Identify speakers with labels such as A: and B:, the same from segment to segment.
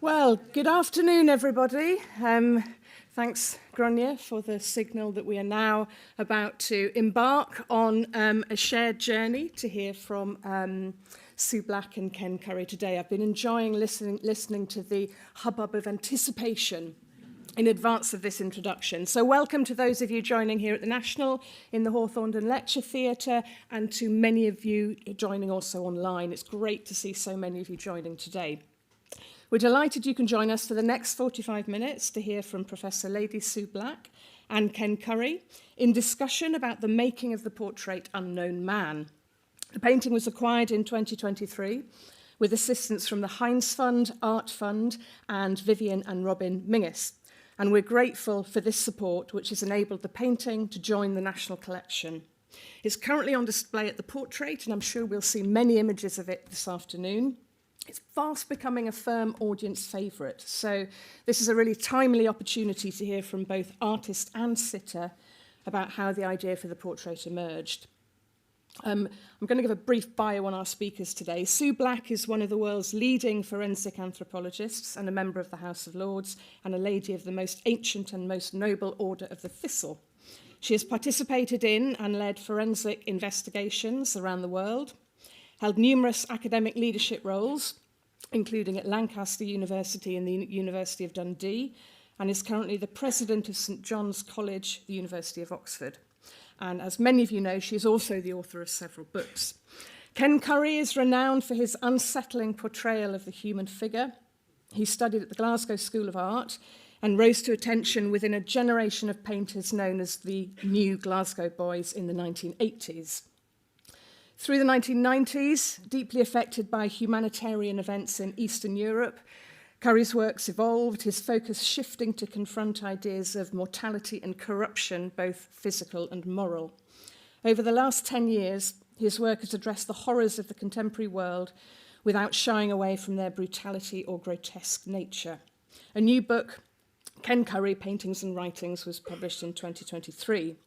A: Well, good afternoon, everybody. Thanks, Grania, for the signal that we are now about to embark on a shared journey to hear from Sue Black and Ken Currie today. I've been enjoying listening to the hubbub of anticipation in advance of this introduction. So welcome to those of you joining here at the National, in the Hawthornden Lecture Theatre, and to many of you joining also online. It's great to see so many of you joining today. We're delighted you can join us for the next 45 minutes to hear from Professor Lady Sue Black and Ken Currie in discussion about the making of the portrait Unknown Man. The painting was acquired in 2023 with assistance from the Heinz Fund, Art Fund, and Vivian and Robin Mingus. And we're grateful for this support, which has enabled the painting to join the National Collection. It's currently on display at the Portrait, and I'm sure we'll see many images of it this afternoon. It's fast becoming a firm audience favourite, so this is a really timely opportunity to hear from both artist and sitter about how the idea for the portrait emerged. I'm going to give a brief bio on our speakers today. Sue Black is one of the world's leading forensic anthropologists and a member of the House of Lords and a lady of the most ancient and most noble order of the Thistle. She has participated in and led forensic investigations around the world, held numerous academic leadership roles, including at Lancaster University and the University of Dundee, and is currently the president of St John's College, the University of Oxford. And as many of you know, she is also the author of several books. Ken Currie is renowned for his unsettling portrayal of the human figure. He studied at the Glasgow School of Art and rose to attention within a generation of painters known as the New Glasgow Boys in the 1980s. Through the 1990s, deeply affected by humanitarian events in Eastern Europe, Currie's works evolved, his focus shifting to confront ideas of mortality and corruption, both physical and moral. Over the last 10 years, his work has addressed the horrors of the contemporary world without shying away from their brutality or grotesque nature. A new book, Ken Currie, Paintings and Writings, was published in 2023.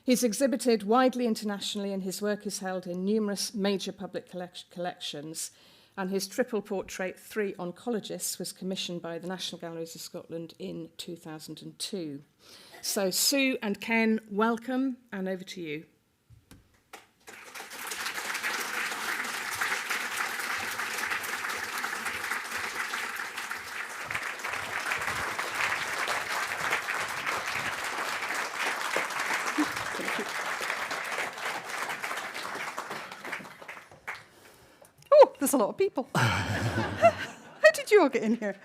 A: He's exhibited widely internationally, and his work is held in numerous major public collections. And his triple portrait, Three Oncologists, was commissioned by the National Galleries of Scotland in 2002. So Sue and Ken, welcome, and over to you.
B: There's a lot of people. How did you all get in here?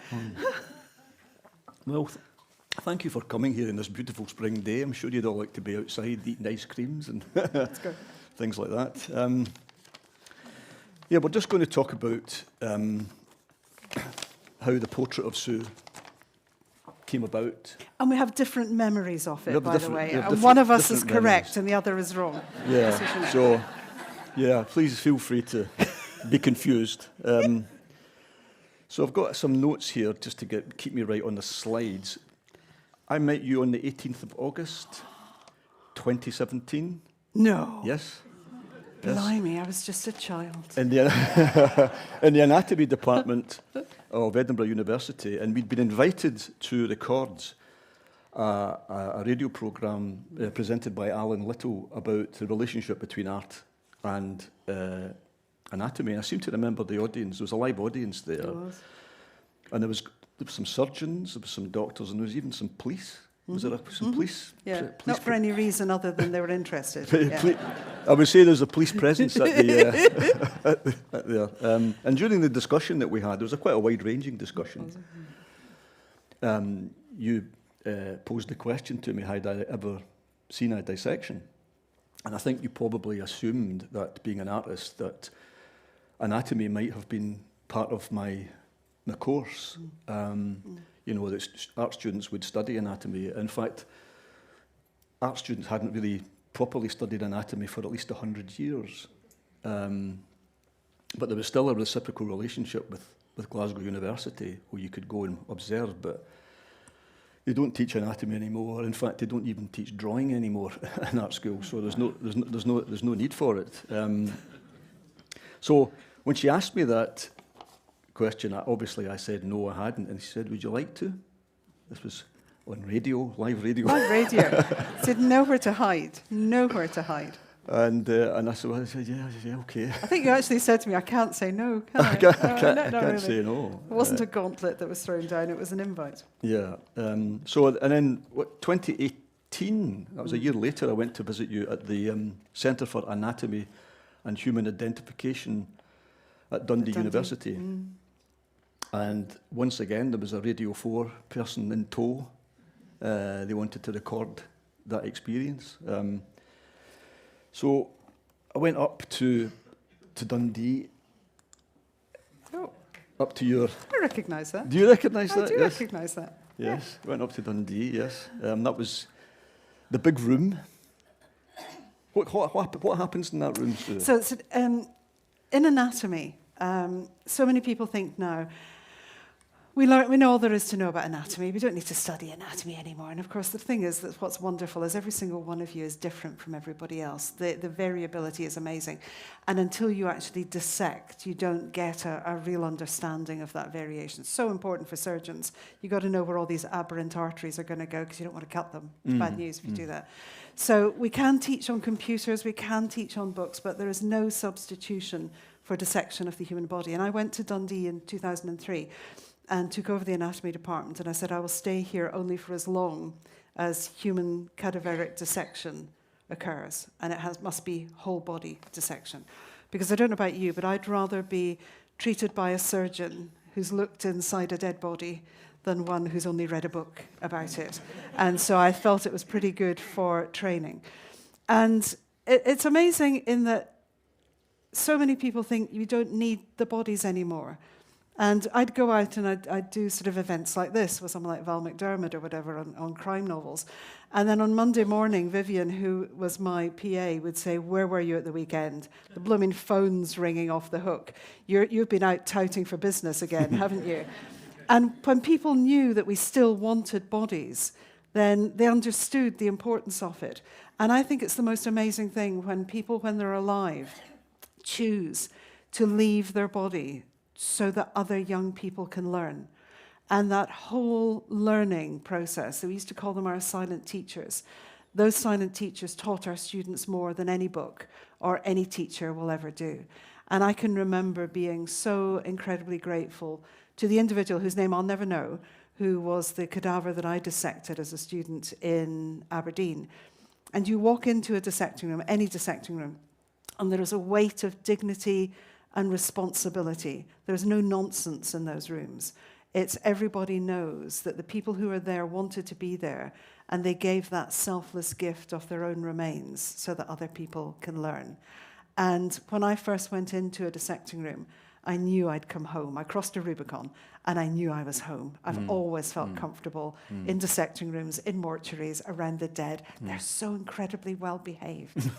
C: Well, thank you for coming here on this beautiful spring day. I'm sure you'd all like to be outside eating ice creams and things like that. Yeah, we're just going to talk about how the portrait of Sue came about.
B: And we have different memories of it, by the way.
C: And
B: one of us is correct
C: memories.
B: and the other is wrong.
C: Yeah, so, yeah, please feel free to be confused. So I've got some notes here just to keep me right on the slides. I met you on the 18th of August, 2017.
B: No.
C: Yes?
B: Blimey, I was just a child.
C: In the anatomy department of Edinburgh University, and we'd been invited to record a radio programme presented by Alan Little about the relationship between art and anatomy. I seem to remember the audience. There was a live audience there. There was. And there was some surgeons, there was some doctors, and there was even some police. Was there some police?
B: Yeah,
C: police
B: not for any reason other than they were interested.
C: I would say there's a police presence at there. And during the discussion that we had, there was quite a wide-ranging discussion. You posed the question to me, had I ever seen a dissection? And I think you probably assumed that, being an artist, that anatomy might have been part of my course. You know, that art students would study anatomy. In fact, art students hadn't really properly studied anatomy for at least 100 years. But there was still a reciprocal relationship with Glasgow University where you could go and observe, but they don't teach anatomy anymore. In fact, they don't even teach drawing anymore in art school, so there's no need for it. So when she asked me that question. Obviously, I said no, I hadn't. And he said, would you like to? This was on radio, live radio.
B: Live radio. Said nowhere to hide. Nowhere to hide.
C: And I said, yeah, okay.
B: I think you actually said to me, I can't say no, can I?
C: I can't
B: not really.
C: say no.
B: It wasn't a gauntlet that was thrown down, it was an invite.
C: Yeah. So, and then 2018, that was a year later, I went to visit you at the Centre for Anatomy and Human Identification at Dundee University. And once again, there was a Radio 4 person in tow. They wanted to record that experience. So I went up to Dundee, up to your...
B: I recognise that.
C: Do you recognise that?
B: I do
C: Yes.
B: recognise that.
C: Yes, went up to Dundee, yes. That was the big room. What happens in that room, Sue?
B: So it's, in anatomy, so many people think now, we know all there is to know about anatomy. We don't need to study anatomy anymore. And of course, the thing is that what's wonderful is every single one of you is different from everybody else. The variability is amazing. And until you actually dissect, you don't get a real understanding of that variation. It's so important for surgeons. You've got to know where all these aberrant arteries are going to go because you don't want to cut them. It's bad news if you do that. So we can teach on computers, we can teach on books, but there is no substitution for dissection of the human body. And I went to Dundee in 2003 and took over the anatomy department, and I said, I will stay here only for as long as human cadaveric dissection occurs, and it must be whole body dissection. Because I don't know about you, but I'd rather be treated by a surgeon who's looked inside a dead body than one who's only read a book about it. And so I felt it was pretty good for training. And it's amazing in that so many people think you don't need the bodies anymore. And I'd go out and I'd do sort of events like this with someone like Val McDermott or whatever on crime novels. And then on Monday morning, Vivian, who was my PA, would say, where were you at the weekend? The blooming phone's ringing off the hook. You've been out touting for business again, haven't you? And when people knew that we still wanted bodies, then they understood the importance of it. And I think it's the most amazing thing when people, when they're alive, choose to leave their body so that other young people can learn. And that whole learning process, we used to call them our silent teachers. Those silent teachers taught our students more than any book or any teacher will ever do. And I can remember being so incredibly grateful to the individual whose name I'll never know, who was the cadaver that I dissected as a student in Aberdeen. And you walk into a dissecting room, any dissecting room, and there is a weight of dignity and responsibility. There's no nonsense in those rooms. It's everybody knows that the people who are there wanted to be there, and they gave that selfless gift of their own remains so that other people can learn. And when I first went into a dissecting room, I knew I'd come home. I crossed a Rubicon, and I knew I was home. I've always felt comfortable in dissecting rooms, in mortuaries, around the dead. They're so incredibly well behaved.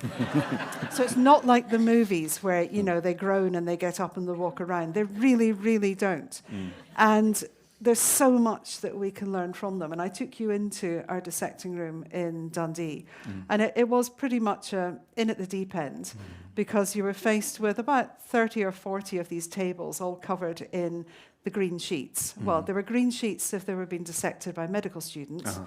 B: So it's not like the movies where, you know, they groan and they get up and they walk around. They really, really don't. And there's so much that we can learn from them. And I took you into our dissecting room in Dundee. And it was pretty much in at the deep end, because you were faced with about 30 or 40 of these tables all covered in the green sheets. Well, there were green sheets if they were being dissected by medical students.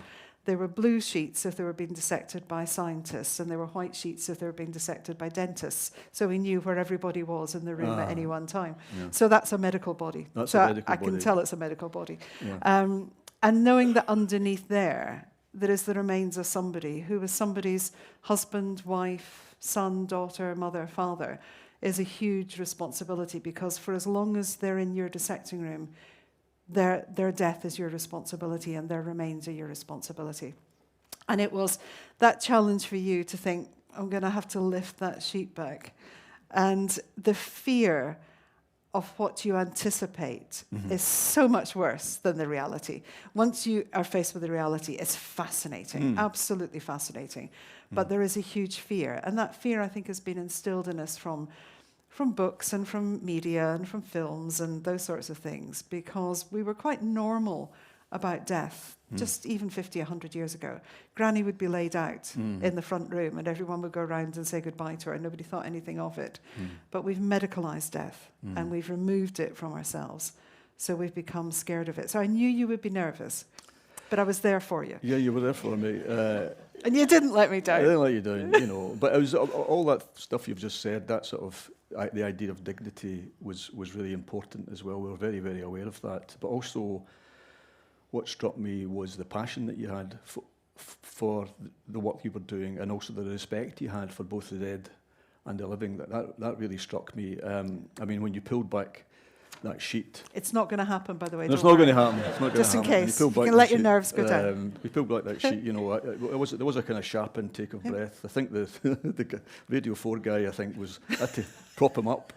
B: There were blue sheets if they were being dissected by scientists, and there were white sheets if they were being dissected by dentists. So we knew where everybody was in the room at any one time. So that's a medical body.
C: That's
B: so
C: a medical
B: I can
C: body.
B: tell it's a medical body. And knowing that underneath there is the remains of somebody who was somebody's husband, wife, son, daughter, mother, father, is a huge responsibility, because for as long as they're in your dissecting room, their death is your responsibility and their remains are your responsibility. And it was that challenge for you to think, I'm going to have to lift that sheet back. And the fear of what you anticipate is so much worse than the reality. Once you are faced with the reality, it's fascinating, absolutely fascinating. But there is a huge fear. And that fear, I think, has been instilled in us from books and from media and from films and those sorts of things, because we were quite normal about death, just even 50, 100 years ago, Granny would be laid out in the front room and everyone would go around and say goodbye to her and nobody thought anything of it. But we've medicalised death and we've removed it from ourselves. So we've become scared of it. So I knew you would be nervous, but I was there for you.
C: Yeah, you were there for me.
B: And you didn't let me down.
C: I didn't let you down, you know. But it was all that stuff you've just said, that sort of, the idea of dignity was really important as well. We were very, very aware of that. But also, what struck me was the passion that you had for the work you were doing, and also the respect you had for both the dead and the living. That really struck me. I mean, when you pulled back that sheet.
B: It's not going to happen, by the way.
C: No, it's not going to happen. It's not
B: Just in
C: happen.
B: case. You can let your nerves go down.
C: We pulled back that sheet, you know. There was a kind of sharp intake of breath. I think the Radio 4 guy, I think, had to prop him up.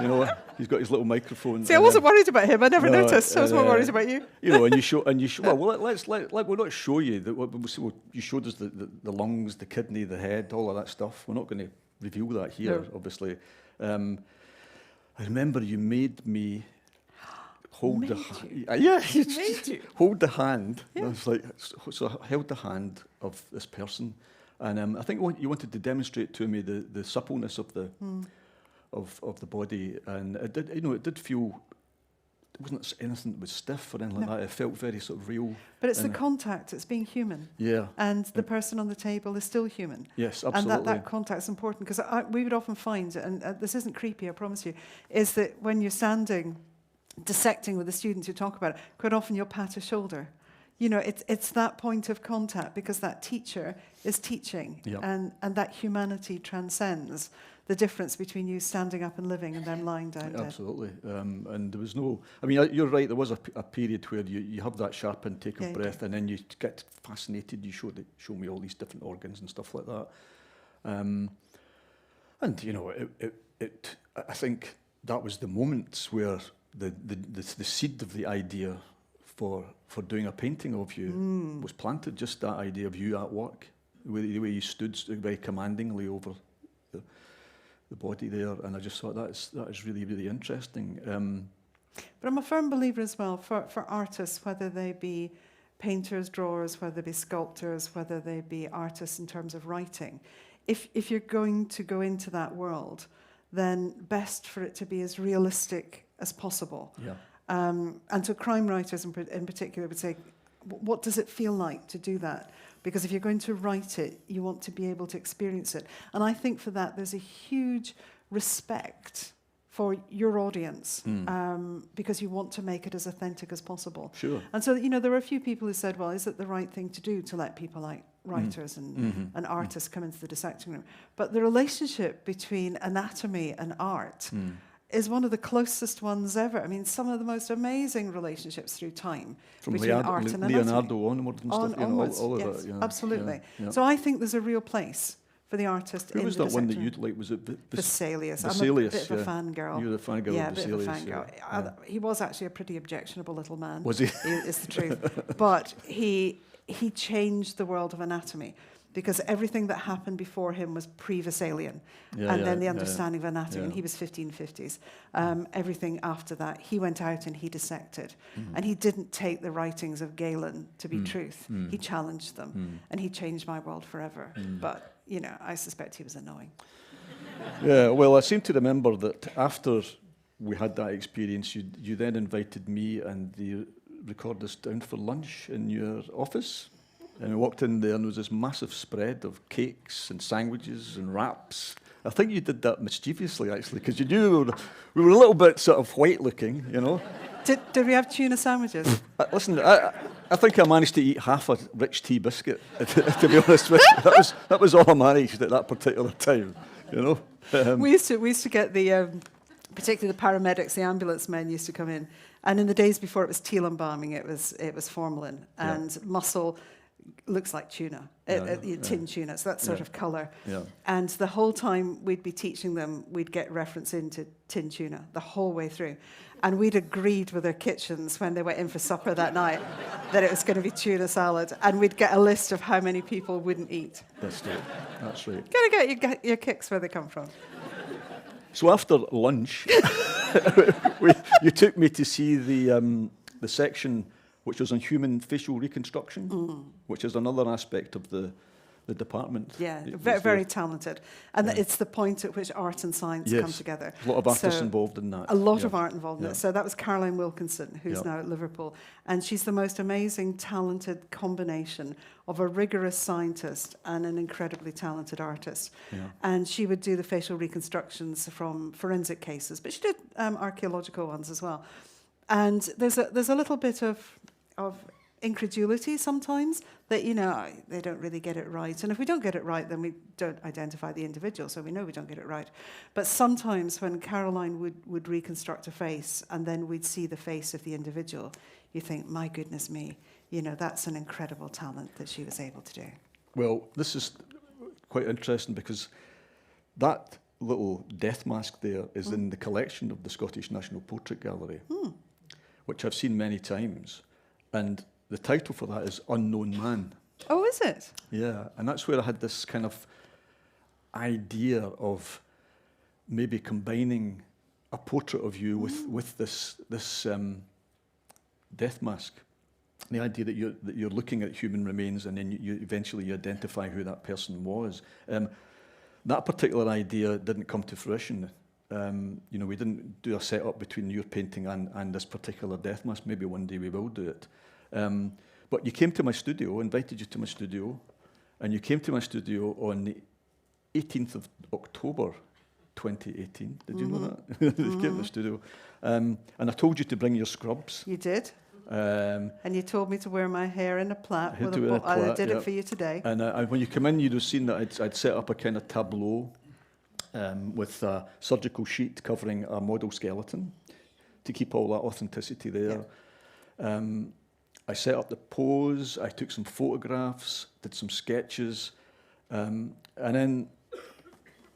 C: You know, he's got his little microphone.
B: See, I wasn't worried about him. I never noticed. I was more worried about you.
C: You know, and you show. Well, we'll not show you. You showed us the lungs, the kidney, the head, all of that stuff. We're not going to reveal that here, obviously. I remember you made me hold the hand. Yeah, hold the hand. Yeah. I was like, so I held the hand of this person, and I think you wanted to demonstrate to me the suppleness of the of the body, and it did feel. It wasn't anything that was stiff or anything like that. It felt very sort of real.
B: But it's the contact, it's being human.
C: Yeah.
B: And the person on the table is still human.
C: Yes, absolutely.
B: And that contact is important, because we would often find, and this isn't creepy, I promise you, is that when you're standing, dissecting with the students who talk about it, quite often you'll pat a shoulder. You know, it's that point of contact, because that teacher is teaching, and that humanity transcends the difference between you standing up and living and them lying down dead.
C: Absolutely. And there was no... I mean, you're right, there was a period where you have that sharp intake of breath, and then you get fascinated, you show me all these different organs and stuff like that. And, you know, I think that was the moments where the seed of the idea for doing a painting of you was planted, just that idea of you at work, the way you stood very commandingly over the body there, and I just thought that is really, really interesting.
B: But I'm a firm believer as well, for artists, whether they be painters, drawers, whether they be sculptors, whether they be artists in terms of writing, if you're going to go into that world, then best for it to be as realistic as possible.
C: Yeah.
B: And so crime writers in particular would say, what does it feel like to do that? Because if you're going to write it, you want to be able to experience it. And I think for that, there's a huge respect for your audience, because you want to make it as authentic as possible.
C: Sure.
B: And so, you know, there were a few people who said, well, is it the right thing to do to let people like writers and artists come into the dissecting room? But the relationship between anatomy and art is one of the closest ones ever. I mean, some of the most amazing relationships through time between art and anatomy.
C: Leonardo onward and stuff,
B: onwards,
C: all
B: yes,
C: of that. Yeah.
B: Absolutely.
C: Yeah.
B: So I think there's a real place for the artist in the
C: Who was that one that
B: dissecting
C: you'd like? Was it
B: Vesalius?
C: Vesalius?
B: I'm a bit of a fangirl.
C: You were the fangirl
B: yeah,
C: of
B: Vesalius.
C: Vesalius.
B: Yeah, a bit of a fangirl. He was actually a pretty objectionable little man.
C: Was he?
B: Is the truth. But he changed the world of anatomy, because everything that happened before him was pre-Vesalian, and then the understanding of anatomy, and he was 1550s. Everything after that, he went out and he dissected, and he didn't take the writings of Galen to be truth. He challenged them, and he changed my world forever. But, you know, I suspect he was annoying.
C: Yeah, well, I seem to remember that after we had that experience, you then invited me and the recordist down for lunch in your office. And we walked in there, and there was this massive spread of cakes and sandwiches and wraps. I think you did that mischievously, actually, because you knew we were a little bit sort of white-looking, you know.
B: Did we have tuna sandwiches?
C: Listen, I think I managed to eat half a rich tea biscuit, to be honest with you. That was all I managed at that particular time, you know.
B: We used to get the, particularly the paramedics, the ambulance men used to come in, and in the days before it was teal embalming, it was formalin, and mussel looks like tuna, tin tuna, so that sort of colour. Yeah. And the whole time we'd be teaching them, we'd get reference into tin tuna the whole way through. And we'd agreed with their kitchens when they went in for supper that night that it was going to be tuna salad, and we'd get a list of how many people wouldn't eat.
C: That's right. That's right.
B: Gotta get your kicks where they come from.
C: So after lunch, you took me to see the section which was on human facial reconstruction, which is another aspect of the department.
B: Yeah,
C: It was
B: very,
C: there.
B: very talented. And it's the point at which art and science come
C: Yes.
B: together.
C: A lot of artists
B: So,
C: involved in that.
B: a lot
C: Yeah.
B: of art involved in
C: Yeah.
B: it. So that was Caroline Wilkinson, who's
C: Yeah.
B: now at Liverpool. And she's the most amazing, talented combination of a rigorous scientist and an incredibly talented artist.
C: Yeah.
B: And she would do the facial reconstructions from forensic cases, but she did archaeological ones as well. And there's a little bit of incredulity sometimes that, you know, they don't really get it right. And if we don't get it right, then we don't identify the individual, so we know we don't get it right. But sometimes when Caroline would reconstruct a face and then we'd see the face of the individual, you think, my goodness me, you know, that's an incredible talent that she was able to do.
C: Well, this is quite interesting because that little death mask there is in the collection of the Scottish National Portrait Gallery, which I've seen many times. And the title for that is Unknown Man.
B: Oh, is it?
C: Yeah, and that's where I had this kind of idea of maybe combining a portrait of you with this death mask. The idea that you're looking at human remains and then you eventually identify who that person was. That particular idea didn't come to fruition. You know, we didn't do a setup between your painting and this particular death mask. Maybe one day we will do it. But you came to my studio, invited you to my studio, and you came to my studio on the 18th of October 2018. Did you know that? You came to the studio. And I told you to bring your scrubs.
B: You did. And you told me to wear my hair in a plait.
C: Had to wear a plait,
B: I did
C: yeah.
B: it for you today.
C: And when you come in, you'd have seen that I'd set up a kind of tableau with a surgical sheet covering a model skeleton to keep all that authenticity there. Yeah. I set up the pose, I took some photographs, did some sketches, and then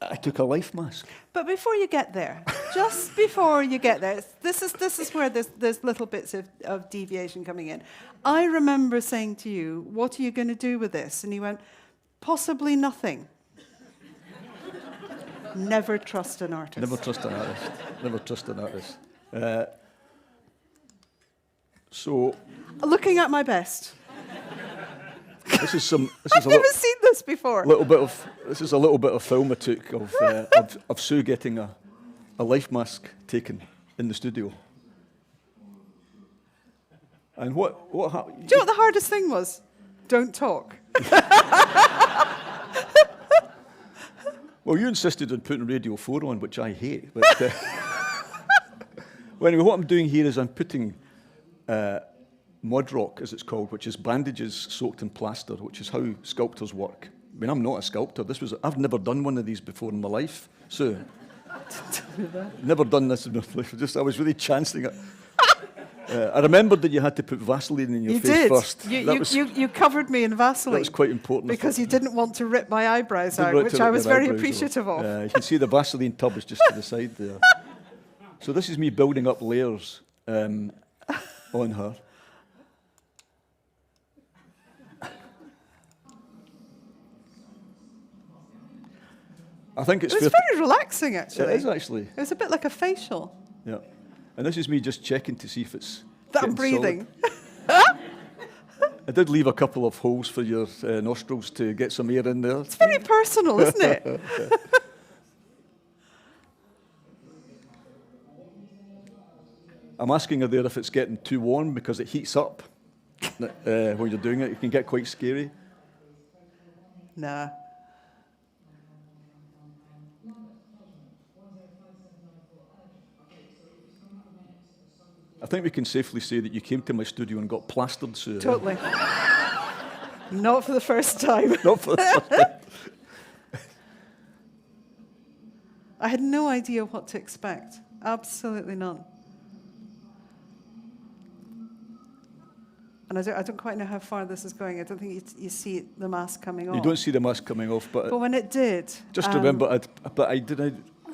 C: I took a life mask.
B: But before you get there, just before you get there, this is where there's little bits of deviation coming in. I remember saying to you, what are you going to do with this? And you went, possibly nothing. Never trust an artist.
C: Never trust an artist. Never trust an artist. So,
B: looking at my best.
C: this is some.
B: I've never seen this before.
C: This is a little bit of film I took of Sue getting a life mask taken in the studio. And what happened?
B: Do you know what the hardest thing was? Don't talk.
C: Well, you insisted on putting Radio 4 on, which I hate. But well, anyway, what I'm doing here is I'm putting mud rock, as it's called, which is bandages soaked in plaster, which is how sculptors work. I mean, I'm not a sculptor. I've never done one of these before in my life. So, never done this in my life. I was really chancing it. I remembered that you had to put Vaseline in your face first.
B: You covered me in Vaseline.
C: That was quite important.
B: Because you didn't want to rip my eyebrows out, which I was very appreciative of.
C: You can see the Vaseline tub is just to the side there. So this is me building up layers on her. I think it's
B: It was very relaxing, actually.
C: It is, actually.
B: It was a bit like a facial.
C: Yeah. And this is me just checking to see if it's
B: That I'm breathing.
C: I did leave a couple of holes for your nostrils to get some air in there.
B: It's very personal, isn't it?
C: I'm asking her there if it's getting too warm because it heats up when you're doing it. It can get quite scary.
B: Nah.
C: I think we can safely say that you came to my studio and got plastered, Sue.
B: Totally. Not for the first time.
C: Not for the first time.
B: I had no idea what to expect. Absolutely none. And I don't quite know how far this is going. I don't think you see the mask coming off.
C: You don't see the mask coming off, but
B: when it did...
C: Just remember, I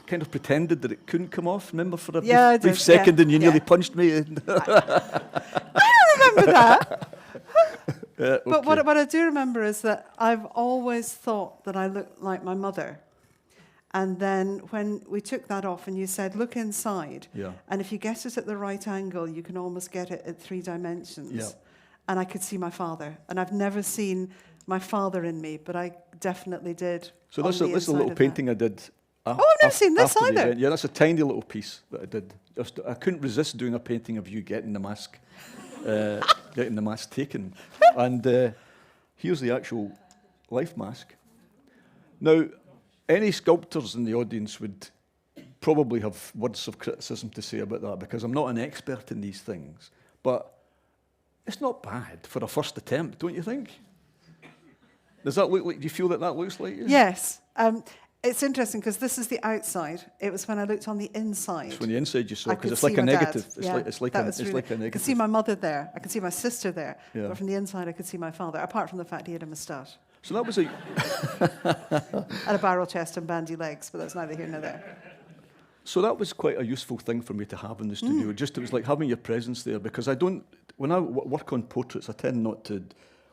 C: kind of pretended that it couldn't come off. Remember, for a brief second, and you nearly punched me.
B: I remember that.
C: Okay.
B: But what I do remember is that I've always thought that I looked like my mother. And then when we took that off and you said, look inside,
C: Yeah.
B: and if you get it at the right angle, you can almost get it at 3 dimensions.
C: Yeah.
B: and I could see my father. And I've never seen my father in me, but I definitely did.
C: So this is a little painting I did.
B: I've never seen this either.
C: Yeah, that's a tiny little piece that I did. I couldn't resist doing a painting of you getting the mask, taken. And here's the actual life mask. Now, any sculptors in the audience would probably have words of criticism to say about that, because I'm not an expert in these things. But it's not bad for a first attempt, don't you think? Does that look like? Do you feel that looks like you?
B: Yes. It's interesting because this is the outside. It was when I looked on the inside.
C: It's when the inside you saw, because it's
B: see
C: like a
B: my dad.
C: negative. It's like a negative.
B: I could see my mother there. I could see my sister there.
C: Yeah.
B: But from the inside, I could see my father, apart from the fact he had a moustache.
C: So that was a...
B: And a barrel chest and bandy legs, but that's neither here nor there.
C: So that was quite a useful thing for me to have in the studio. Just it was like having your presence there, because I don't... When I work on portraits, I tend not to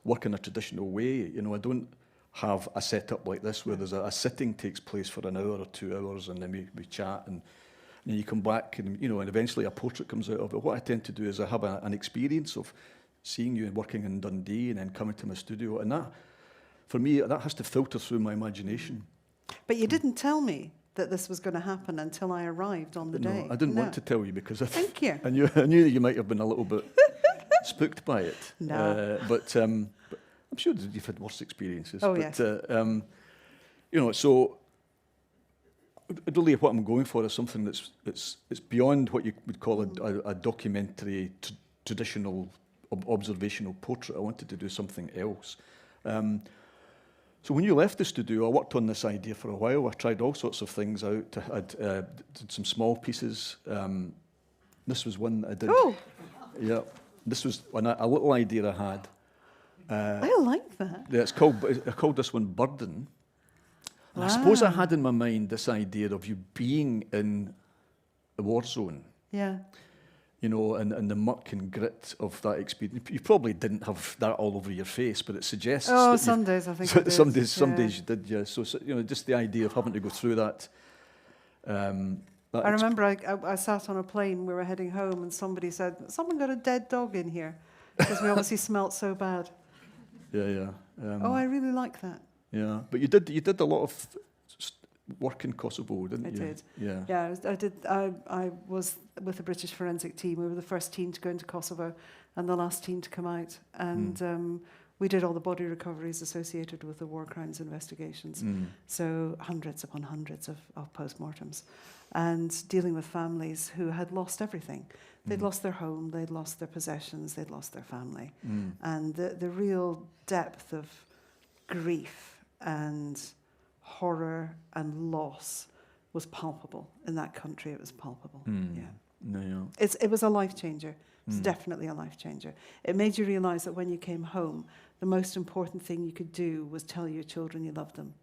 C: work in a traditional way. You know, I don't have a setup like this where there's a sitting takes place for an hour or 2 hours, and then we chat, and then you come back, and and eventually a portrait comes out of it. What I tend to do is I have an experience of seeing you and working in Dundee, and then coming to my studio, and that, for me, that has to filter through my imagination.
B: But you didn't tell me that this was going to happen until I arrived on the day.
C: No, I didn't want to tell you, because
B: Thank you.
C: I knew that you might have been a little bit spooked by it.
B: No.
C: But I'm sure that you've had worse experiences.
B: Oh,
C: but,
B: yes.
C: So really what I'm going for is something that's beyond what you would call a documentary, traditional observational portrait. I wanted to do something else. So when you left the studio, I worked on this idea for a while. I tried all sorts of things out. I did some small pieces. This was one that I did.
B: Oh!
C: Yeah. This was a little idea I had.
B: I like that.
C: Yeah, I called this one Burden. And I suppose I had in my mind this idea of you being in the war zone.
B: Yeah.
C: And the muck and grit of that experience. You probably didn't have that all over your face, but it suggests.
B: Oh, some days I think I did.
C: Some days you did, yeah. So just the idea of having to go through that.
B: I remember I sat on a plane, we were heading home, and somebody said, "Someone got a dead dog in here," because we obviously smelt so bad.
C: Yeah.
B: I really like that.
C: Yeah, but you did a lot of work in Kosovo, didn't you?
B: I did.
C: Yeah.
B: Yeah, I did. I was with the British forensic team. We were the first team to go into Kosovo and the last team to come out. And we did all the body recoveries associated with the war crimes investigations. So hundreds upon hundreds of postmortems. And dealing with families who had lost everything. They'd lost their home, they'd lost their possessions, they'd lost their family. And the real depth of grief and horror and loss was palpable. In that country, it was palpable. Yeah.
C: No.
B: It was a life changer. It's definitely a life changer. It made you realise that when you came home, the most important thing you could do was tell your children you loved them.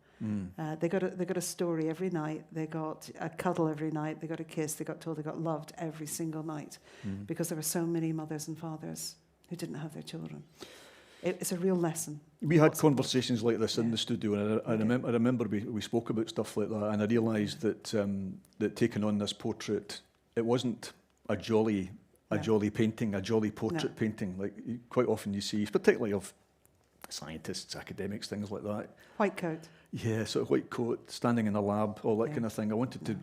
B: They got a story every night. They got a cuddle every night. They got a kiss. They got told they got loved every single night, because there were so many mothers and fathers who didn't have their children. It's a real lesson.
C: We had conversations like this in the studio, and I remember we spoke about stuff like that, and I realised that taking on this portrait, it wasn't a jolly painting, a jolly portrait painting. Like quite often you see, particularly of scientists, academics, things like that.
B: White coat.
C: Yeah, sort of white coat, standing in a lab, all that kind of thing. I wanted to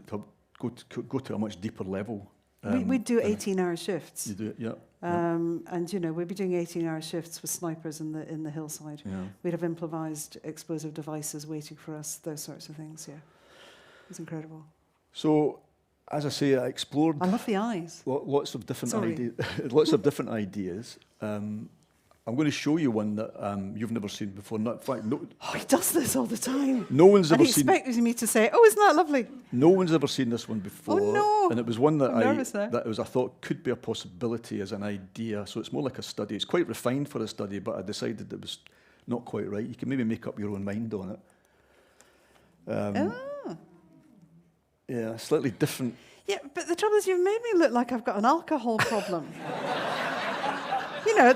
C: go to a much deeper level.
B: We'd do 18-hour shifts.
C: You do it, yeah.
B: And we'd be doing 18-hour shifts with snipers in the hillside. Yeah. We'd have improvised explosive devices waiting for us, those sorts of things. Yeah, it was incredible.
C: So, as I say, I explored.
B: I love the eyes.
C: Lots of different ideas. Lots of different ideas. I'm going to show you one that you've never seen before. Not, in fact, no.
B: Oh, he does this all the time.
C: No one's ever seen.
B: And he expects me to say, "Oh, isn't that lovely?"
C: No one's ever seen this one before.
B: Oh no!
C: And it was one that
B: I
C: thought could be a possibility as an idea. So it's more like a study. It's quite refined for a study, but I decided it was not quite right. You can maybe make up your own mind on it. Yeah, slightly different.
B: Yeah, but the trouble is, you've made me look like I've got an alcohol problem.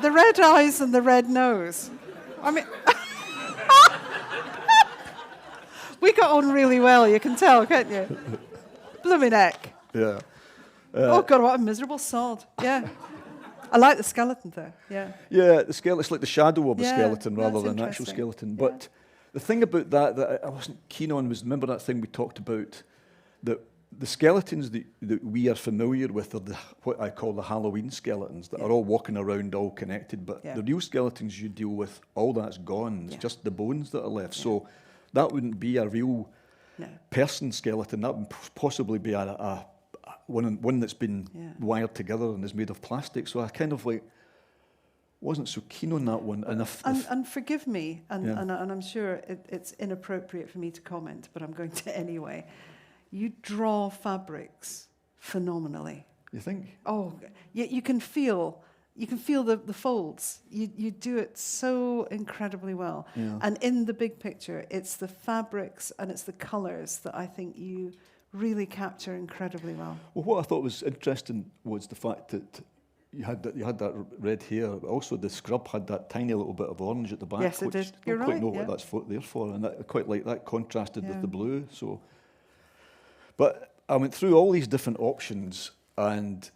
B: The red eyes and the red nose. I mean, we got on really well, you can tell, can't you? Blooming heck.
C: Yeah.
B: Oh, God, what a miserable sod. Yeah. I like the skeleton, though. Yeah.
C: Yeah, the skeleton, it's like the shadow of a
B: Yeah,
C: skeleton rather
B: that's
C: than an actual
B: interesting.
C: skeleton.
B: Yeah.
C: But the thing about that I wasn't keen on was, remember that thing we talked about, that the skeletons that we are familiar with are what I call the Halloween skeletons, that are all walking around, all connected. But the real skeletons you deal with, all that's gone. It's just the bones that are left. So that wouldn't be a real person skeleton. That would possibly be one that's been wired together and is made of plastic. So I kind of wasn't so keen on that one.
B: And forgive me, and I'm sure it's inappropriate for me to comment, but I'm going to anyway. You draw fabrics phenomenally.
C: You think?
B: Oh, you can feel the folds. You do it so incredibly well. Yeah. And in the big picture, it's the fabrics and it's the colours that I think you really capture incredibly well.
C: Well, what I thought was interesting was the fact that you had that red hair. Also, the scrub had that tiny little bit of orange at the back.
B: Yes, it
C: which
B: did.
C: I don't quite know what that's there for, and I quite like that contrasted with the blue. So, but I went through all these different options and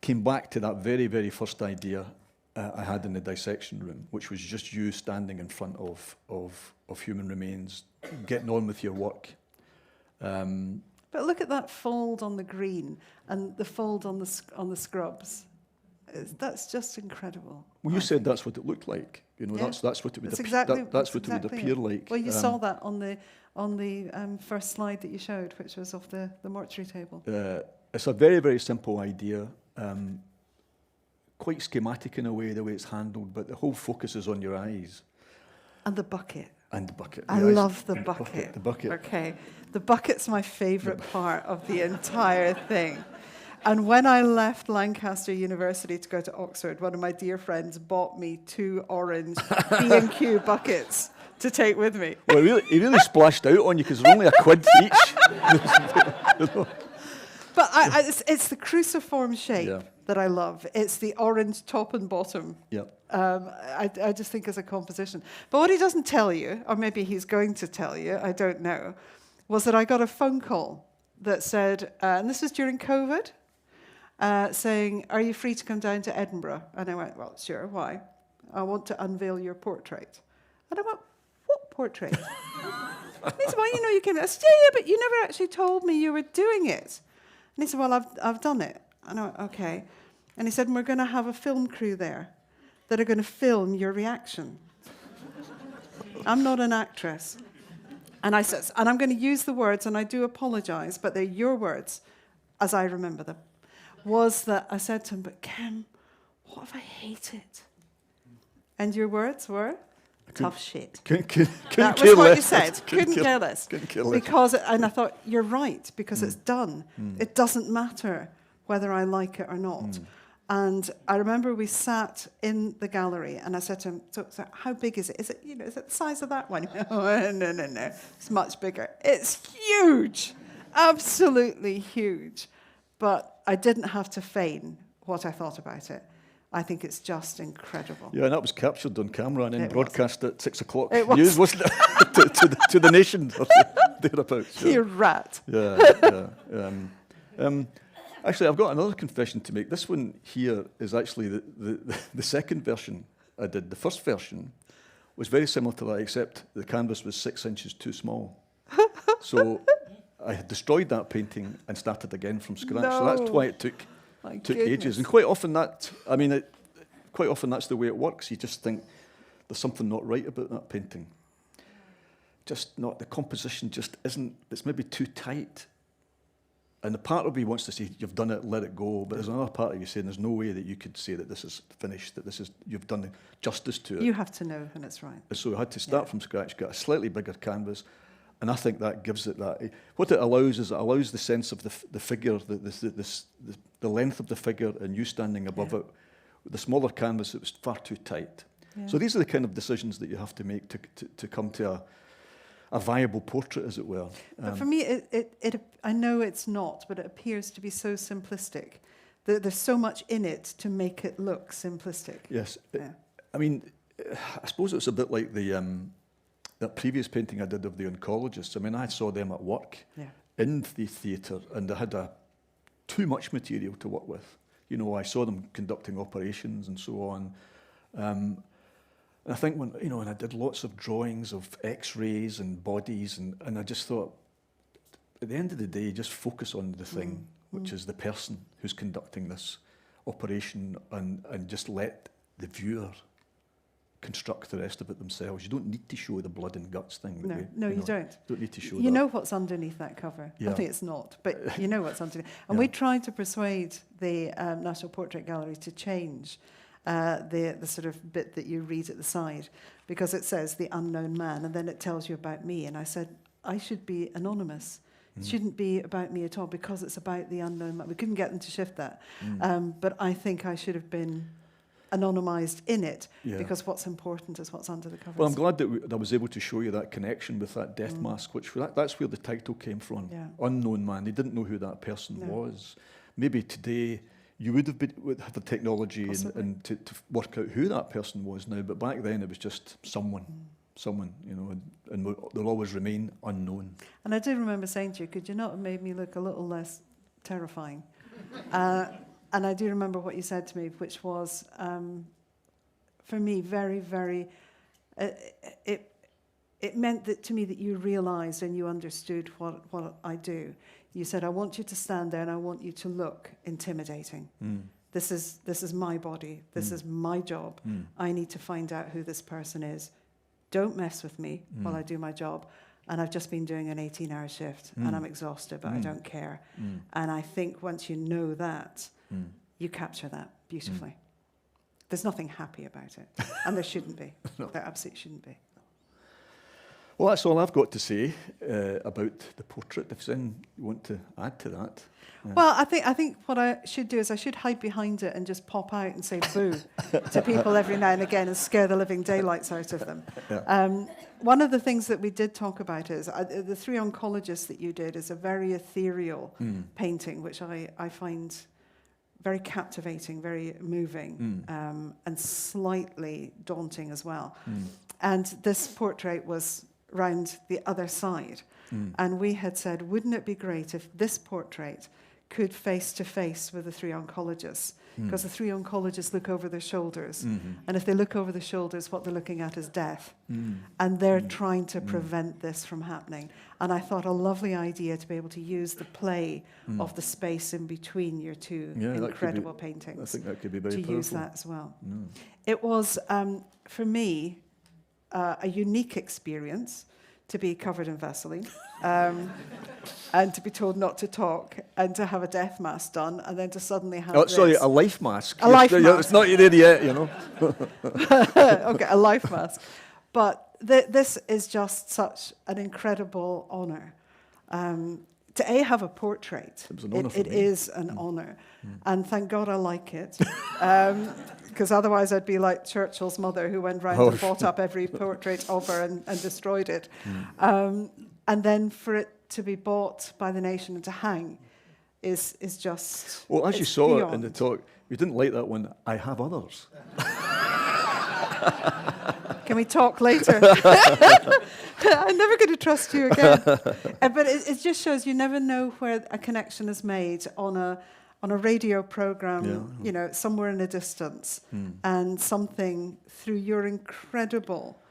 C: came back to that very, very first idea I had in the dissection room, which was just you standing in front of human remains, getting on with your work.
B: But look at that fold on the green and the fold on the scrubs. That's just incredible.
C: Well, you said that's what it looked like. You know, that's what it would that's what it would appear like.
B: Well, you saw that on the first slide that you showed, which was of the mortuary table.
C: It's a very, very simple idea, quite schematic in a way, the way it's handled, but the whole focus is on your eyes.
B: And the bucket.
C: And the bucket.
B: I love the bucket.
C: The bucket.
B: Okay. The bucket's my favourite part of the entire thing. And when I left Lancaster University to go to Oxford, one of my dear friends bought me 2 orange B&Q buckets to take with me.
C: Well, he really splashed out on you because they're only £1 each.
B: But it's the cruciform shape that I love. It's the orange top and bottom.
C: Yeah.
B: I just think as a composition. But what he doesn't tell you, or maybe he's going to tell you, I don't know, was that I got a phone call that said, and this was during COVID, saying, "Are you free to come down to Edinburgh?" And I went, "Well, sure, why?" "I want to unveil your portrait." And I went, "What portrait?" He said, "Well, you came." I said, yeah, but you never actually told me you were doing it. And he said, "Well, I've done it." And I went, "Okay." And he said, "We're going to have a film crew there that are going to film your reaction." I'm not an actress. And I said, and I'm going to use the words, and I do apologize, but they're your words, as I remember them, was that I said to him, "But Ken, what if I hate it?" And your words were, "Tough shit." That was what you said. Couldn't care less. Because, and I thought, you're right, because it's done. It doesn't matter whether I like it or not. And I remember we sat in the gallery, and I said to him, so how big is it? Is it, is it the size of that one? Oh, no. It's much bigger. It's huge. Absolutely huge. But I didn't have to feign what I thought about it. I think it's just incredible.
C: Yeah, and that was captured on camera and then broadcast at 6 o'clock
B: it
C: news, wasn't it? to the nation, or thereabouts.
B: You rat.
C: Yeah. Actually, I've got another confession to make. This one here is actually the second version I did. The first version was very similar to that, except the canvas was 6 inches too small. So I had destroyed that painting and started again from scratch.
B: No.
C: So that's why it took ages. And quite often that's the way it works. You just think there's something not right about that painting. The composition just isn't, it's maybe too tight. And the part of me wants to say, you've done it, let it go. But there's another part of you saying, there's no way that you could say that this is finished, that you've done justice to it.
B: You have to know when it's right.
C: So I had to start from scratch, get a slightly bigger canvas. And I think that gives it that. What it allows is the sense of the figure, the length of the figure, and you standing above it. With the smaller canvas, it was far too tight. Yeah. So these are the kind of decisions that you have to make to come to a viable portrait, as it were.
B: But for me, I know it's not, but it appears to be so simplistic. There's so much in it to make it look simplistic.
C: Yes. I mean, I suppose it's a bit like that previous painting I did of the oncologists. I mean, I saw them at work in the theatre, and they had too much material to work with. You know, I saw them conducting operations and so on. And I think when, you know, and I did lots of drawings of X-rays and bodies, and I just thought, at the end of the day, just focus on the thing, which is the person who's conducting this operation, and just let the viewer construct the rest of it themselves. You don't need to show the blood and guts thing.
B: No, you don't.
C: You don't need to show
B: You
C: that.
B: know what's underneath that cover.
C: Yeah.
B: I think it's not, but you know what's underneath. And
C: Yeah.
B: we tried to persuade the National Portrait Gallery to change the sort of bit that you read at the side, because it says the unknown man, and then it tells you about me. And I said, I should be anonymous. It shouldn't be about me at all, because it's about the unknown man. We couldn't get them to shift that. But I think I should have been anonymised in it, because what's important is what's under the covers.
C: Well, I'm glad that I was able to show you that connection with that death mask, which that's where the title came from.
B: Yeah.
C: Unknown man. They didn't know who that person was. Maybe today you would have the technology and to work out who that person was now, but back then it was just someone, you know, and they'll always remain unknown.
B: And I do remember saying to you, could you not have made me look a little less terrifying? And I do remember what you said to me, which was, for me, very, very, it meant that to me that you realised and you understood what I do. You said, I want you to stand there and I want you to look intimidating. This is my body. This is my job. I need to find out who this person is. Don't mess with me while I do my job. And I've just been doing an 18-hour shift and I'm exhausted, but I don't care. And I think once you know that, you capture that beautifully. There's nothing happy about it. And there shouldn't be.
C: No.
B: There absolutely shouldn't be.
C: Well, that's all I've got to say about the portrait. If there's anything you want to add to that.
B: Well, I think what I should do is I should hide behind it and just pop out and say boo to people every now and again and scare the living daylights out of them.
C: Yeah.
B: One of the things that we did talk about is the Three Oncologists that you did is a very ethereal painting, which I find very captivating, very moving, and slightly daunting as well. And this portrait was round the other side. And we had said, wouldn't it be great if this portrait could face to face with the three oncologists? Because the three oncologists look over their shoulders. And if they look over their shoulders, what they're looking at is death. And they're trying to prevent this from happening. And I thought a lovely idea to be able to use the play of the space in between your two incredible paintings.
C: I think that could be very powerful.
B: To use that as well. It was, for me, a unique experience to be covered in Vaseline, and to be told not to talk, and to have a death mask done, and then to suddenly have
C: Sorry, a life mask.
B: A life mask.
C: It's not there yet, you know.
B: Okay, a life mask. But this is just such an incredible honour. To have a portrait,
C: It was an honour for
B: it
C: me.
B: is an honour. And thank God I like it. Because otherwise I'd be like Churchill's mother, who went round and bought up every portrait of her and destroyed it. And then for it to be bought by the nation and to hang is just...
C: Well, as you
B: it's
C: saw
B: beyond.
C: in the talk, we didn't like that one. I have others.
B: Can we talk later? I'm never going to trust you again. But it just shows you never know where a connection is made on a radio program, you know, somewhere in the distance, and something through your incredible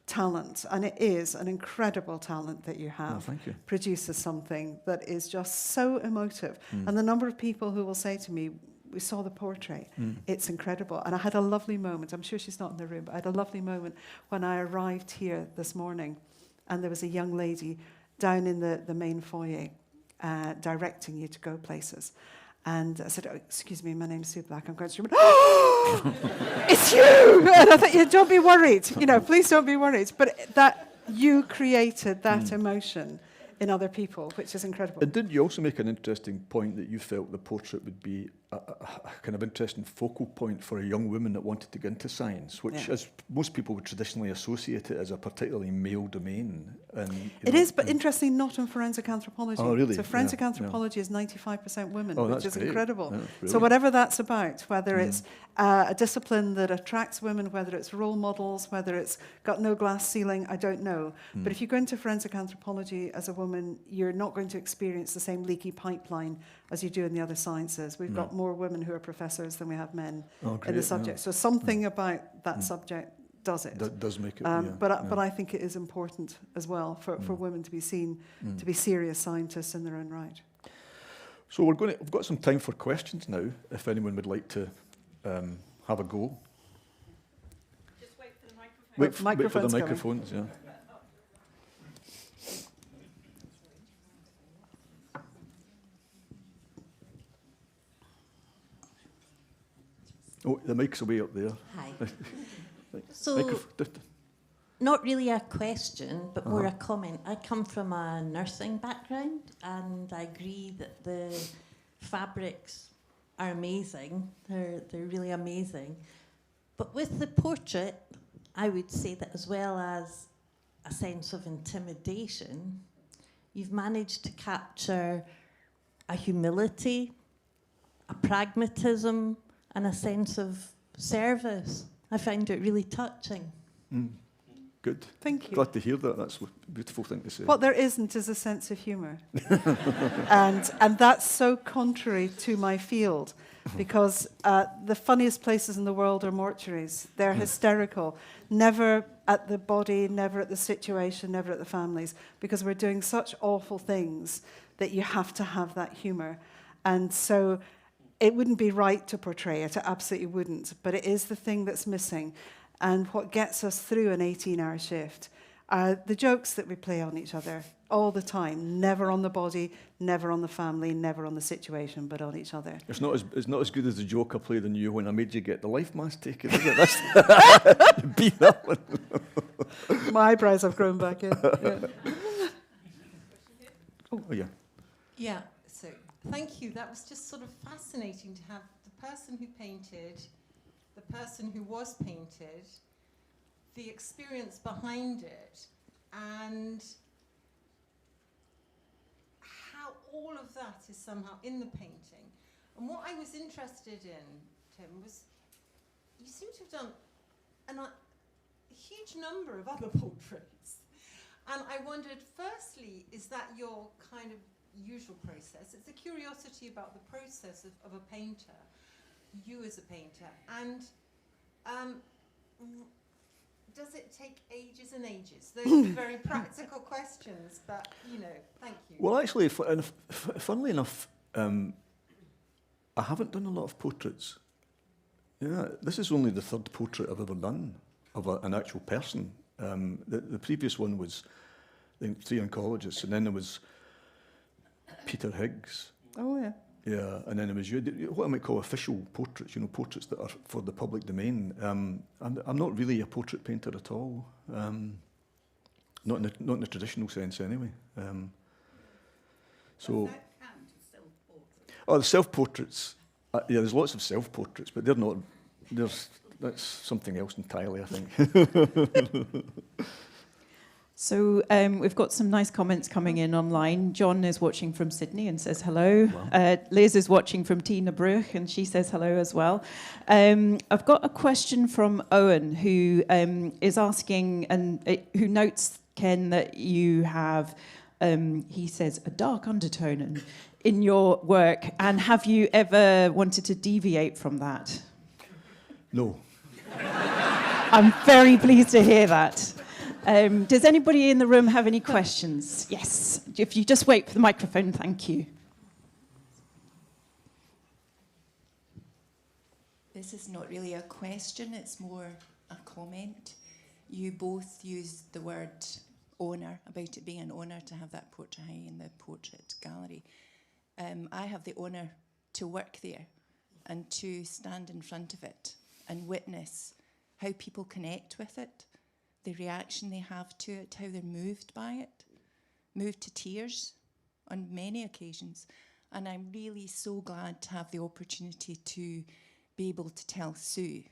B: talent, and it is an incredible talent that you have,
C: thank you.
B: produces something that is just so emotive. And the number of people who will say to me, we saw the portrait, it's incredible. And I had a lovely moment, I'm sure she's not in the room, but I had a lovely moment when I arrived here this morning, and there was a young lady down in the main foyer directing you to go places. And I said, oh, excuse me, my name's Sue Black. I'm going to... Oh, it's you! And I thought, yeah, don't be worried. You know, please don't be worried. But that you created that emotion in other people, which is incredible.
C: And didn't you also make an interesting point that you felt the portrait would be a kind of interesting focal point for a young woman that wanted to get into science, which, as most people would traditionally associate it as a particularly male domain. And,
B: it is, but interestingly, not in forensic anthropology.
C: Oh, really?
B: So forensic anthropology is 95% women,
C: Oh,
B: which
C: that's
B: is
C: great.
B: incredible.
C: Yeah, that's
B: So
C: brilliant.
B: whatever that's about, whether it's a discipline that attracts women, whether it's role models, whether it's got no glass ceiling, I don't know. But if you go into forensic anthropology as a woman, you're not going to experience the same leaky pipeline as you do in the other sciences. We've got more women who are professors than we have men in the subject. So something about that subject does it.
C: That does make it,
B: but I think it is important as well for women to be seen to be serious scientists in their own right.
C: So we've got some time for questions now, if anyone would like to have a go.
A: Just wait for the microphone.
C: Wait for the microphones, yeah. Oh, the mic's way up there.
D: Hi. So, not really a question, but more a comment. I come from a nursing background, and I agree that the fabrics are amazing. They're really amazing. But with the portrait, I would say that as well as a sense of intimidation, you've managed to capture a humility, a pragmatism, and a sense of service. I find it really touching.
C: Good.
B: Thank you.
C: Glad to hear that. That's a beautiful thing to say.
B: What there isn't is a sense of humour. and that's so contrary to my field, because the funniest places in the world are mortuaries. They're hysterical. Never at the body, never at the situation, never at the families, because we're doing such awful things that you have to have that humour. And so it wouldn't be right to portray it. It absolutely wouldn't. But it is the thing that's missing. And what gets us through an 18-hour shift are the jokes that we play on each other all the time. Never on the body, never on the family, never on the situation, but on each other.
C: It's not as good as the joke I played on you when I made you get the life mask taken, is it? That's you beat that one.
B: My eyebrows have grown back in. Yeah.
C: Oh, yeah.
E: Yeah, so thank you. That was just sort of fascinating to have the person who painted, the person who was painted, the experience behind it, and how all of that is somehow in the painting. And what I was interested in, Tim, was you seem to have done a huge number of other portraits. And I wondered, firstly, is that your kind of usual process? It's a curiosity about the process of a painter, you as a painter. And does it take ages and ages? Those are very practical questions, but, thank you.
C: Well, actually, funnily enough, I haven't done a lot of portraits. Yeah, this is only the third portrait I've ever done of an actual person. The previous one was, I think, 3 oncologists, and then there was Peter Higgs.
B: Oh, yeah.
C: Yeah, and then there was what I might call official portraits, portraits that are for the public domain. I'm not really a portrait painter at all, not in the traditional sense anyway. So, the self-portraits. Yeah, there's lots of self-portraits, but they're not. That's something else entirely, I think.
F: So we've got some nice comments coming in online. John is watching from Sydney and says hello. Wow. Liz is watching from Tina Bruch and she says hello as well. I've got a question from Owen who is asking, and who notes, Ken, that you have, he says, a dark undertone in your work. And have you ever wanted to deviate from that?
C: No.
F: I'm very pleased to hear that. Does anybody in the room have any questions? Yes. If you just wait for the microphone, thank you.
G: This is not really a question, it's more a comment. You both used the word honour, about it being an honour to have that portrait hanging in the portrait gallery. I have the honour to work there and to stand in front of it and witness how people connect with it, the reaction they have to it, how they're moved by it, moved to tears on many occasions. And I'm really so glad to have the opportunity to be able to tell Sue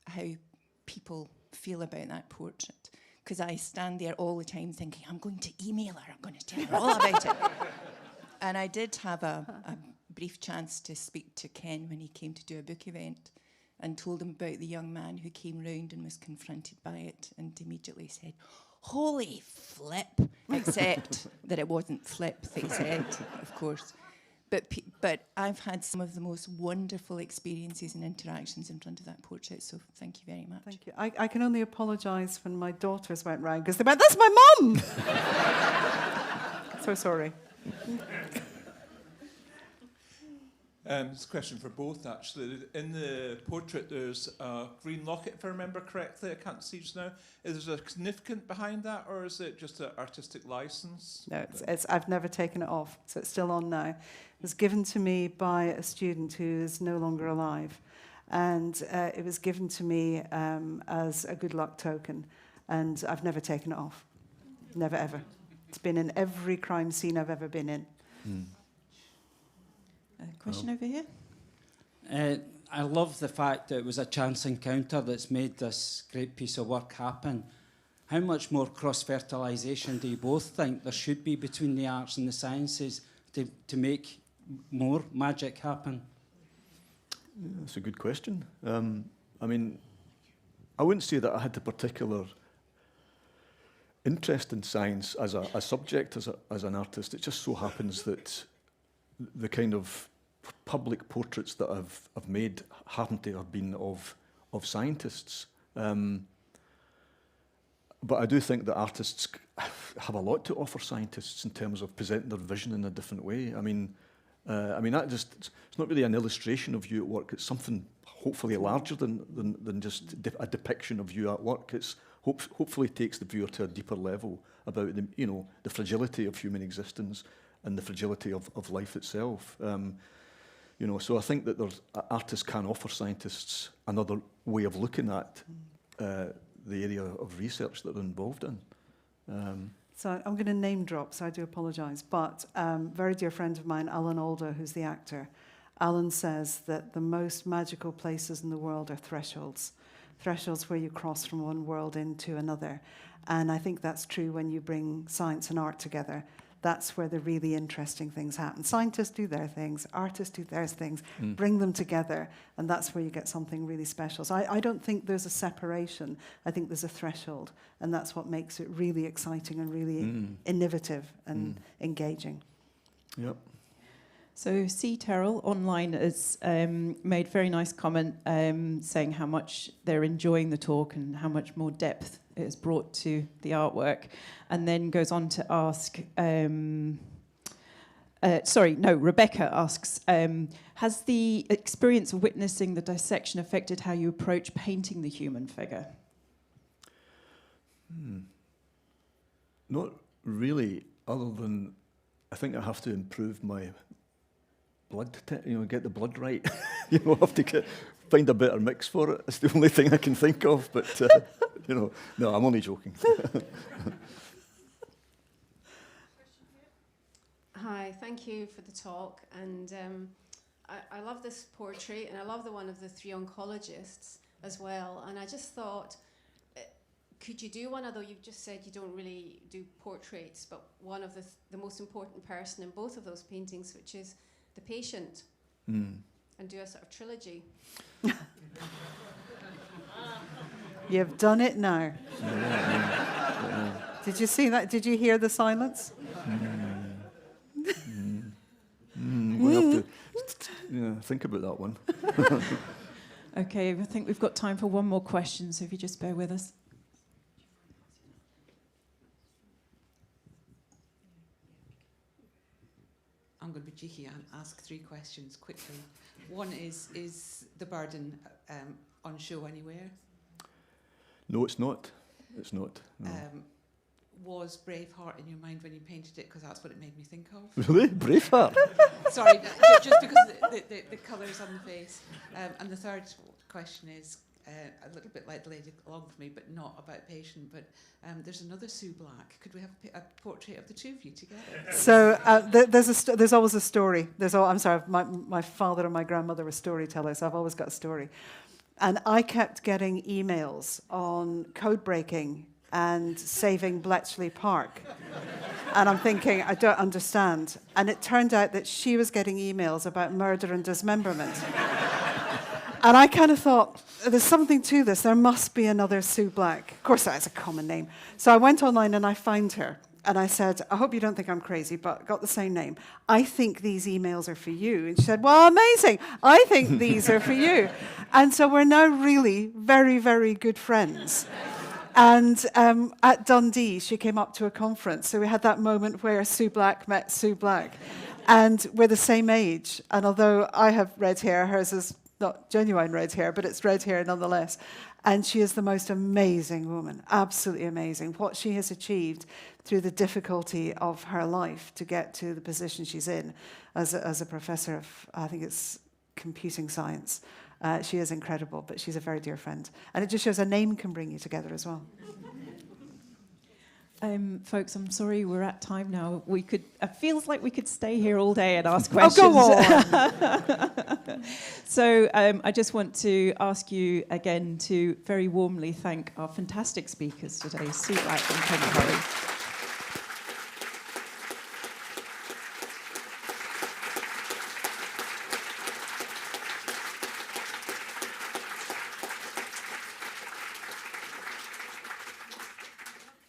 G: how people feel about that portrait. Because I stand there all the time thinking, I'm going to email her, I'm going to tell her all about it. And I did have a brief chance to speak to Ken when he came to do a book event and told him about the young man who came round and was confronted by it and immediately said, "Holy flip," except that it wasn't flip that he said, of course. But I've had some of the most wonderful experiences and interactions in front of that portrait, so thank you very much.
B: Thank you. I can only apologise when my daughters went round because they went, "That's my mum!" So sorry.
H: It's a question for both, actually. In the portrait, there's a green locket, if I remember correctly. I can't see just now. Is there a significant behind that, or is it just an artistic license?
B: No, I've never taken it off, so it's still on now. It was given to me by a student who is no longer alive, and it was given to me as a good luck token, and I've never taken it off. Never, ever. It's been in every crime scene I've ever been in.
F: Question over here.
I: I love the fact that it was a chance encounter that's made this great piece of work happen. How much more cross-fertilisation do you both think there should be between the arts and the sciences to make more magic happen?
C: That's a good question. I mean, I wouldn't say that I had a particular interest in science as a subject, as an artist. It just so happens that the kind of public portraits that I've made happen to have been of scientists. But I do think that artists have a lot to offer scientists in terms of presenting their vision in a different way. I mean, it's not really an illustration of you at work. It's something hopefully larger than just a depiction of you at work. It's hopefully takes the viewer to a deeper level about the fragility of human existence and the fragility of life itself. So I think that artists can offer scientists another way of looking at the area of research that they're involved in.
B: So I'm going to name drop, so I do apologise. But very dear friend of mine, Alan Alda, who's the actor, Alan says that the most magical places in the world are thresholds. Thresholds where you cross from one world into another. And I think that's true when you bring science and art together. That's where the really interesting things happen. Scientists do their things, artists do their things, bring them together, and that's where you get something really special. So I don't think there's a separation. I think there's a threshold, and that's what makes it really exciting and really innovative and engaging.
C: Yep.
F: So C. Terrell online has made a very nice comment saying how much they're enjoying the talk and how much more depth it has brought to the artwork, and then goes on to ask, Rebecca asks, has the experience of witnessing the dissection affected how you approach painting the human figure?
C: Not really, other than I think I have to improve my blood, get the blood right. Have to find a better mix for it. It's the only thing I can think of, but, no, I'm only joking.
J: Hi, thank you for the talk, and I love this portrait, and I love the one of the three oncologists as well, and I just thought, could you do one, although you've just said you don't really do portraits, but one of the most important person in both of those paintings, which is the patient, and do a sort of trilogy.
B: You've done it now. Did you see that? Did you hear the silence?
C: We'll have to think about that one.
F: Okay, I think we've got time for one more question, so if you just bear with us.
K: I'm going to be cheeky and ask 3 questions quickly. One is the burden on show anywhere?
C: No, it's not. It's not. No.
K: Was Braveheart in your mind when you painted it? Because that's what it made me think of.
C: Really? Braveheart?
K: Sorry, just because the colours on the face. And the third question is a little bit like the lady along with me, but not about patient. But there's another Sue Black. Could we have a portrait of the two of you together?
B: So there's always a story. I'm sorry, my father and my grandmother were storytellers. I've always got a story. And I kept getting emails on code breaking and saving Bletchley Park. And I'm thinking, I don't understand. And it turned out that she was getting emails about murder and dismemberment. And I kind of thought, there's something to this. There must be another Sue Black. Of course, that is a common name. So I went online and I found her. And I said, I hope you don't think I'm crazy, but got the same name. I think these emails are for you. And she said, well, amazing. I think these are for you. And so we're now really very, very good friends. And at Dundee, she came up to a conference. So we had that moment where Sue Black met Sue Black. And we're the same age. And although I have red hair, hers is not genuine red hair, but it's red hair nonetheless. And she is the most amazing woman, absolutely amazing. What she has achieved through the difficulty of her life to get to the position she's in as a professor of, I think it's computing science. She is incredible, but she's a very dear friend. And it just shows a name can bring you together as well.
F: Folks, I'm sorry we're at time now. It feels like we could stay here all day and ask questions.
B: Oh, go on.
F: So I just want to ask you again to very warmly thank our fantastic speakers today, Sue Black and Ken Currie.